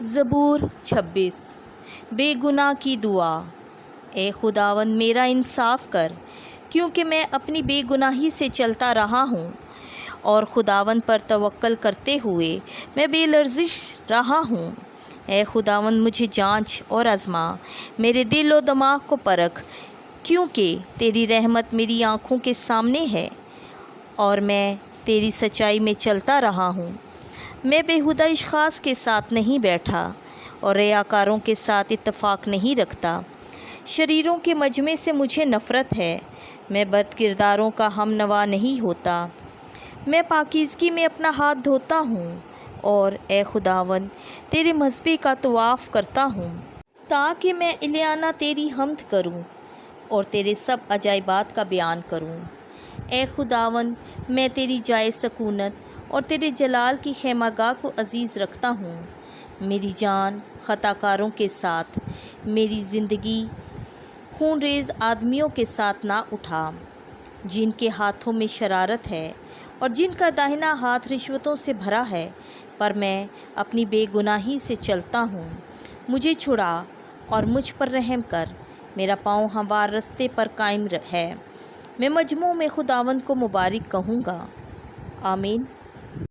زبور 26 بے گناہ کی دعا۔ اے خداوند میرا انصاف کر، کیونکہ میں اپنی بے گناہی سے چلتا رہا ہوں، اور خداوند پر توکل کرتے ہوئے میں بے لرزش رہا ہوں۔ اے خداوند مجھے جانچ اور آزما، میرے دل و دماغ کو پرکھ، کیونکہ تیری رحمت میری آنکھوں کے سامنے ہے، اور میں تیری سچائی میں چلتا رہا ہوں۔ میں بیہودہ اشخاص کے ساتھ نہیں بیٹھا، اور ریاکاروں کے ساتھ اتفاق نہیں رکھتا۔ شریروں کے مجمع سے مجھے نفرت ہے، میں بد کرداروں کا ہم نوا نہیں ہوتا۔ میں پاکیزگی میں اپنا ہاتھ دھوتا ہوں، اور اے خداوند تیرے مذبح کا طواف کرتا ہوں، تاکہ میں الیانہ تیری حمد کروں اور تیرے سب عجائبات کا بیان کروں۔ اے خداوند میں تیری جائے سکونت اور تیرے جلال کی خیمہ گاہ کو عزیز رکھتا ہوں۔ میری جان خطا کاروں کے ساتھ، میری زندگی خون ریز آدمیوں کے ساتھ نہ اٹھا، جن کے ہاتھوں میں شرارت ہے اور جن کا داہنا ہاتھ رشوتوں سے بھرا ہے، پر میں اپنی بے گناہی سے چلتا ہوں۔ مجھے چھڑا اور مجھ پر رحم کر، میرا پاؤں ہموار رستے پر قائم ہے۔ میں مجموع میں خداوند کو مبارک کہوں گا۔ آمین۔